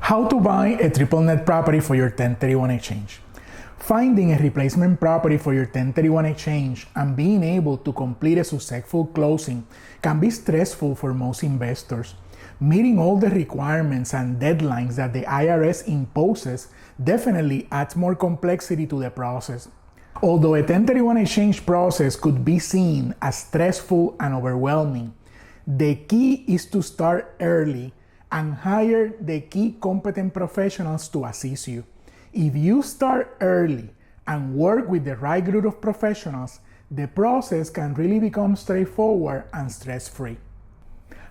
How to buy a triple net property for your 1031 exchange. Finding a replacement property for your 1031 exchange and being able to complete a successful closing can be stressful for most investors. Meeting all the requirements and deadlines that the IRS imposes definitely adds more complexity to the process. Although a 1031 exchange process could be seen as stressful and overwhelming, the key is to start early and hire the key competent professionals to assist you. If you start early and work with the right group of professionals, the process can really become straightforward and stress-free.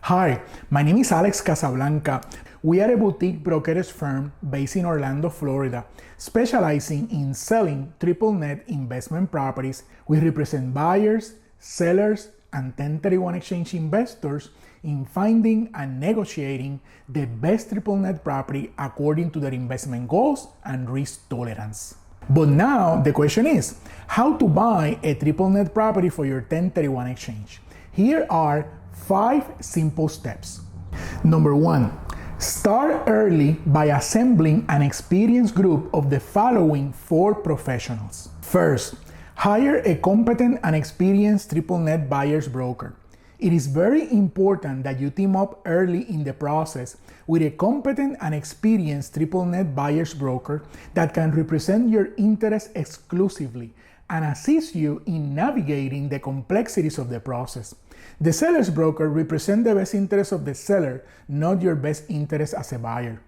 Hi, my name is Alex Casablanca. We are a boutique brokerage firm based in Orlando, Florida, specializing in selling triple net investment properties. We represent buyers, sellers, and 1031 exchange investors in finding and negotiating the best triple net property according to their investment goals and risk tolerance. But now the question is, how to buy a triple net property for your 1031 exchange? Here are 5 simple steps. Number 1, start early by assembling an experienced group of the following 4 professionals. First, hire a competent and experienced triple net buyer's broker. It is very important that you team up early in the process with a competent and experienced triple net buyer's broker that can represent your interests exclusively and assist you in navigating the complexities of the process. The seller's broker represents the best interests of the seller, not your best interest as a buyer.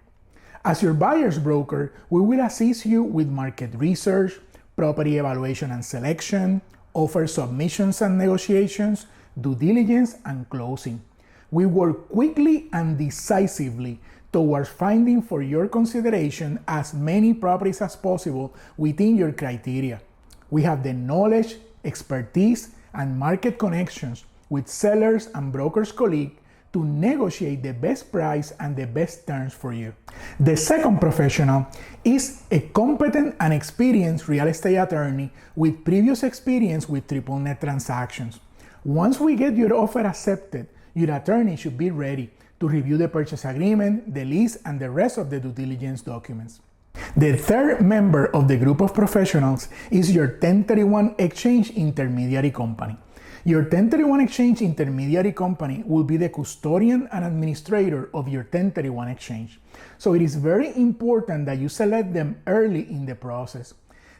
As your buyer's broker, we will assist you with market research, property evaluation and selection, offer submissions and negotiations, due diligence, and closing. We work quickly and decisively towards finding for your consideration as many properties as possible within your criteria. We have the knowledge, expertise, and market connections with sellers and brokers colleagues to negotiate the best price and the best terms for you. The second professional is a competent and experienced real estate attorney with previous experience with triple net transactions. Once we get your offer accepted, your attorney should be ready to review the purchase agreement, the lease, and the rest of the due diligence documents. The third member of the group of professionals is your 1031 exchange intermediary company. Your 1031 exchange intermediary company will be the custodian and administrator of your 1031 exchange. So it is very important that you select them early in the process.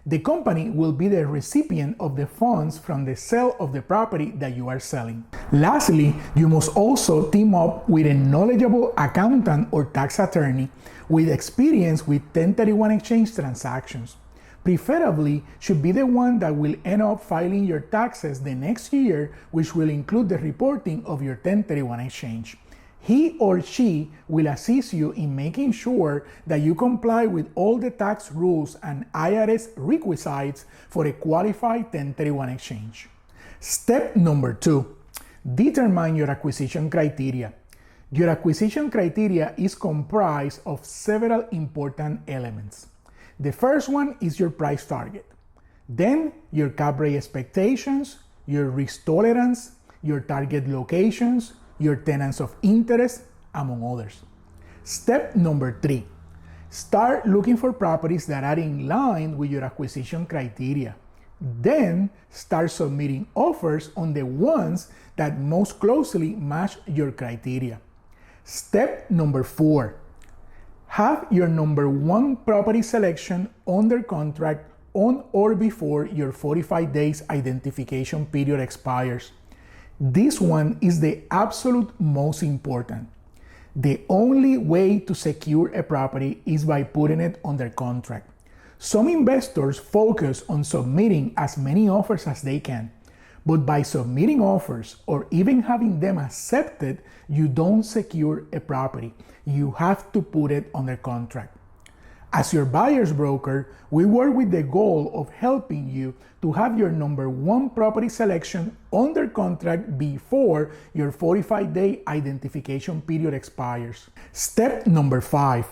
The company will be the recipient of the funds from the sale of the property that you are selling. Lastly, you must also team up with a knowledgeable accountant or tax attorney with experience with 1031 exchange transactions. Preferably should be the one that will end up filing your taxes the next year, which will include the reporting of your 1031 exchange. He or she will assist you in making sure that you comply with all the tax rules and IRS requisites for a qualified 1031 exchange. Step number 2, determine your acquisition criteria. Your acquisition criteria is comprised of several important elements. The first one is your price target, then your cap rate expectations, your risk tolerance, your target locations, your tenants of interest, among others. Step number 3, start looking for properties that are in line with your acquisition criteria. Then start submitting offers on the ones that most closely match your criteria. Step number 4, have your number 1 property selection under contract on or before your 45 days identification period expires. This one is the absolute most important. The only way to secure a property is by putting it under contract. Some investors focus on submitting as many offers as they can, but by submitting offers or even having them accepted, you don't secure a property. You have to put it under contract. As your buyer's broker, we work with the goal of helping you to have your number 1 property selection under contract before your 45-day identification period expires. Step number 5,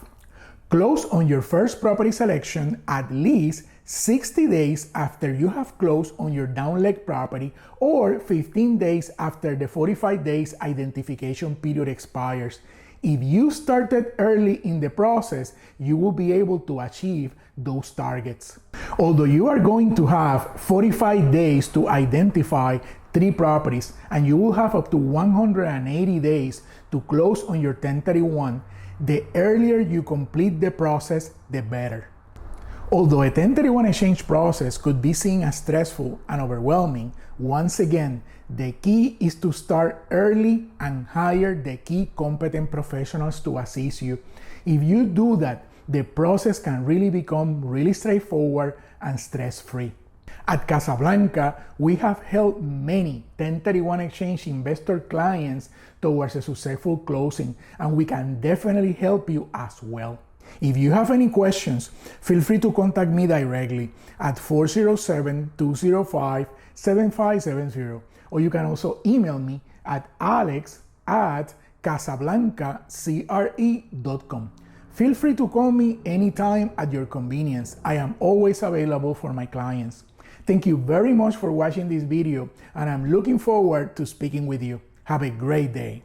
close on your first property selection at least 60 days after you have closed on your downleg property or 15 days after the 45 days identification period expires. If you started early in the process, you will be able to achieve those targets. Although you are going to have 45 days to identify 3 properties, and you will have up to 180 days to close on your 1031, the earlier you complete the process, the better. Although a 1031 exchange process could be seen as stressful and overwhelming, once again, the key is to start early and hire the key competent professionals to assist you. If you do that, the process can really become really straightforward and stress-free. At Casablanca, we have helped many 1031 exchange investor clients towards a successful closing, and we can definitely help you as well. If you have any questions, feel free to contact me directly at 407-205-7570, or you can also email me at alex@casablancacre.com. Feel free to call me anytime at your convenience. I am always available for my clients. Thank you very much for watching this video, and I'm looking forward to speaking with you. Have a great day.